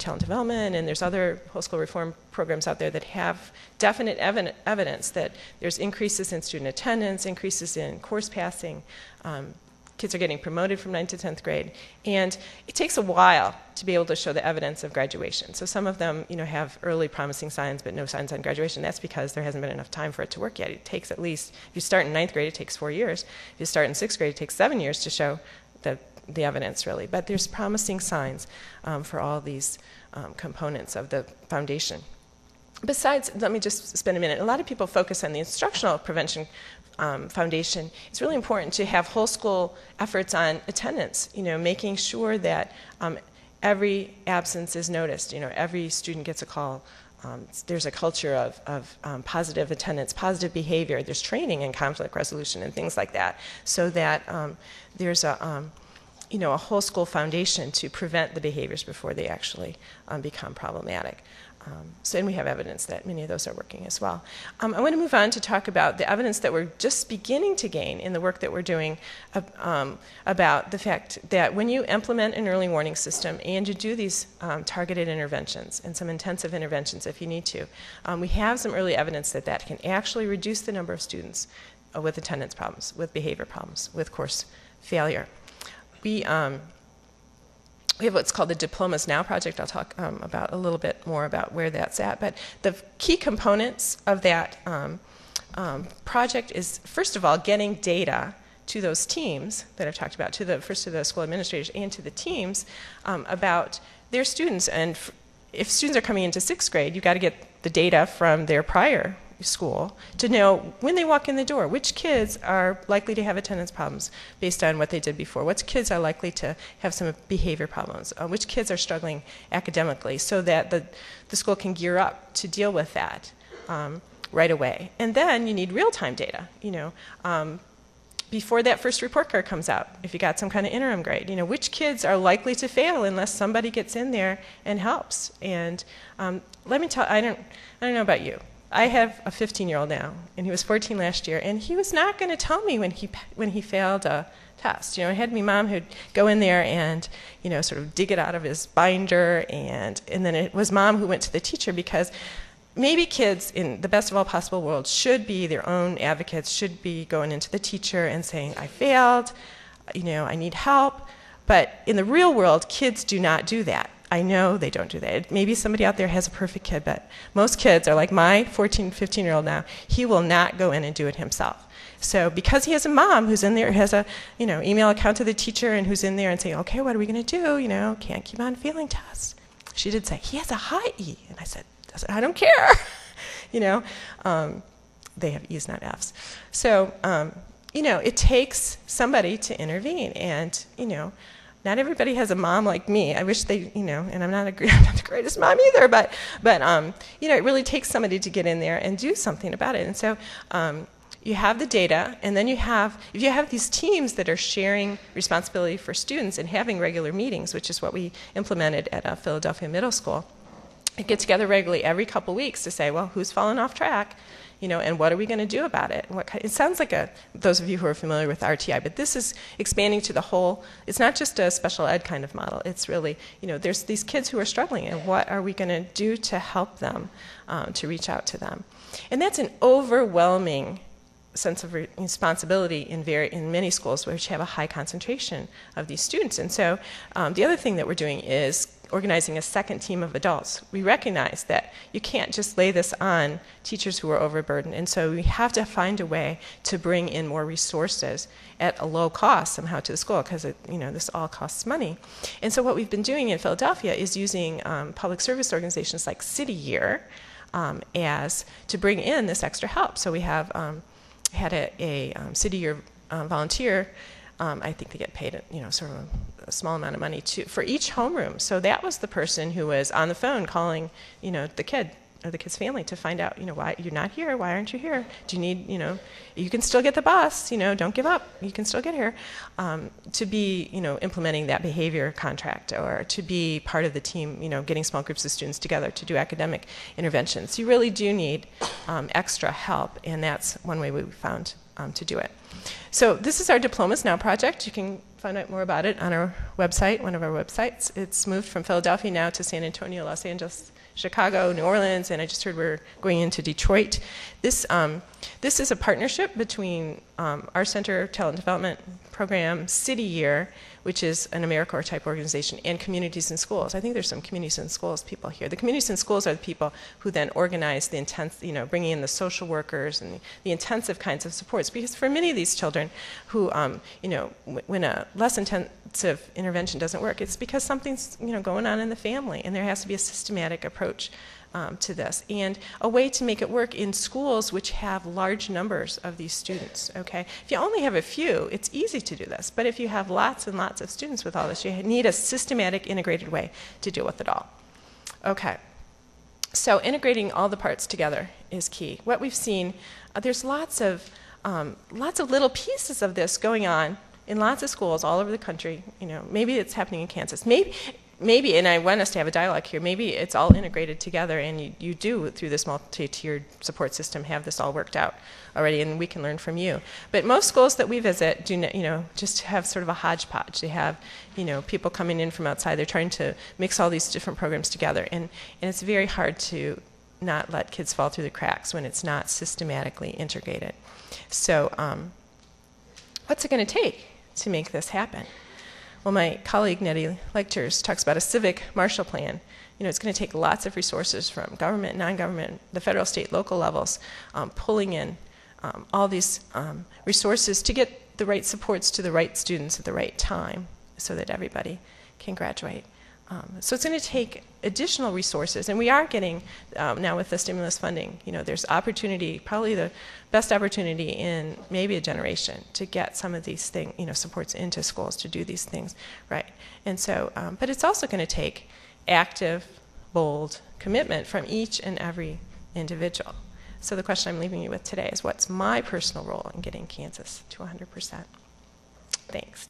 talent development, and there's other whole school reform programs out there that have definite evidence that there's increases in student attendance, increases in course passing, kids are getting promoted from 9th to 10th grade, and it takes a while to be able to show the evidence of graduation. So some of them, have early promising signs, but no signs on graduation. That's because there hasn't been enough time for it to work yet. It takes at least, if you start in 9th grade, it takes 4 years. If you start in 6th grade, it takes 7 years to show the evidence, really. But there's promising signs for all these components of the foundation. Besides, let me just spend a minute. A lot of people focus on the instructional prevention foundation. It's really important to have whole school efforts on attendance, making sure that every absence is noticed. Every student gets a call. There's a culture of positive attendance, positive behavior. There's training in conflict resolution and things like that, so that there's a whole school foundation to prevent the behaviors before they actually become problematic. And we have evidence that many of those are working as well. I want to move on to talk about the evidence that we're just beginning to gain in the work that we're doing about the fact that when you implement an early warning system and you do these targeted interventions and some intensive interventions if you need to, we have some early evidence that can actually reduce the number of students with attendance problems, with behavior problems, with course failure. We have what's called the Diplomas Now project. I'll talk about a little bit more about where that's at. But the key components of that project is, first of all, getting data to those teams that I've talked about, first to the school administrators and to the teams about their students. And if students are coming into 6th grade, you've got to get the data from their prior school to know when they walk in the door which kids are likely to have attendance problems based on what they did before, which kids are likely to have some behavior problems, which kids are struggling academically, so that the school can gear up to deal with that right away. And then you need real-time data, before that first report card comes out, if you got some kind of interim grade, which kids are likely to fail unless somebody gets in there and helps. And let me tell, I don't know about you. I have a 15-year-old now, and he was 14 last year, and he was not going to tell me when he failed a test. I had my mom who'd go in there and, sort of dig it out of his binder, and then it was mom who went to the teacher, because maybe kids in the best of all possible worlds should be their own advocates, should be going into the teacher and saying, I failed, I need help. But in the real world, kids do not do that. I know they don't do that. Maybe somebody out there has a perfect kid, but most kids are like my 14, 15-year-old now. He will not go in and do it himself. So because he has a mom who's in there, has a email account to the teacher, and who's in there and saying, okay, what are we going to do? Can't keep on failing tests. She did say, he has a high E. And I said, I don't care. They have E's, not F's. So, it takes somebody to intervene, and, not everybody has a mom like me. I wish they, and I'm not the greatest mom either, but it really takes somebody to get in there and do something about it. And so you have the data, and then if you have these teams that are sharing responsibility for students and having regular meetings, which is what we implemented at Philadelphia Middle School, I get together regularly every couple weeks to say, well, who's fallen off track? And what are we going to do about it? It sounds like those of you who are familiar with RTI, but this is expanding to the whole, it's not just a special ed kind of model. It's really, there's these kids who are struggling, and what are we going to do to help them, to reach out to them? And that's an overwhelming sense of responsibility in many schools which have a high concentration of these students. And so the other thing that we're doing is organizing a second team of adults. We recognize that you can't just lay this on teachers who are overburdened, and so we have to find a way to bring in more resources at a low cost somehow to the school, because this all costs money. And so what we've been doing in Philadelphia is using public service organizations like City Year to bring in this extra help. So we have had a City Year volunteer. I think they get paid sort of a small amount of money for each homeroom. So that was the person who was on the phone calling, the kid or the kid's family to find out, why you're not here, why aren't you here? Do you need, you can still get the bus, don't give up, you can still get here. To be, implementing that behavior contract, or to be part of the team, getting small groups of students together to do academic interventions. You really do need extra help, and that's one way we found to do it. So this is our Diplomas Now project. You can find out more about it on our website, one of our websites. It's moved from Philadelphia now to San Antonio, Los Angeles, Chicago, New Orleans, and I just heard we're going into Detroit. This is a partnership between our Center Talent Development Program, City Year, which is an AmeriCorps type organization, and Communities in Schools. I think there's some Communities in Schools people here. The Communities in Schools are the people who then organize the intense, bringing in the social workers and the intensive kinds of supports. Because for many of these children who, when a less intensive intervention doesn't work, it's because something's, going on in the family, and there has to be a systematic approach to this, and a way to make it work in schools which have large numbers of these students, okay? If you only have a few, it's easy to do this, but if you have lots and lots of students with all this, you need a systematic, integrated way to deal with it all. Okay, so integrating all the parts together is key. What we've seen, there's lots of little pieces of this going on in lots of schools all over the country. Maybe it's happening in Kansas. Maybe, and I want us to have a dialogue here, maybe it's all integrated together and you do, through this multi-tiered support system, have this all worked out already, and we can learn from you. But most schools that we visit do, just have sort of a hodgepodge. They have, people coming in from outside. They're trying to mix all these different programs together, and it's very hard to not let kids fall through the cracks when it's not systematically integrated. So what's it going to take to make this happen? Well, my colleague Nettie Lecters talks about a civic Marshall Plan. It's going to take lots of resources from government, non-government, the federal, state, local levels, pulling in all these resources to get the right supports to the right students at the right time so that everybody can graduate. So it's going to take additional resources, and we are getting, now with the stimulus funding, there's opportunity, probably the best opportunity in maybe a generation to get some of these things, supports into schools to do these things, right? And so, but it's also going to take active, bold commitment from each and every individual. So the question I'm leaving you with today is, what's my personal role in getting Kansas to 100%? Thanks.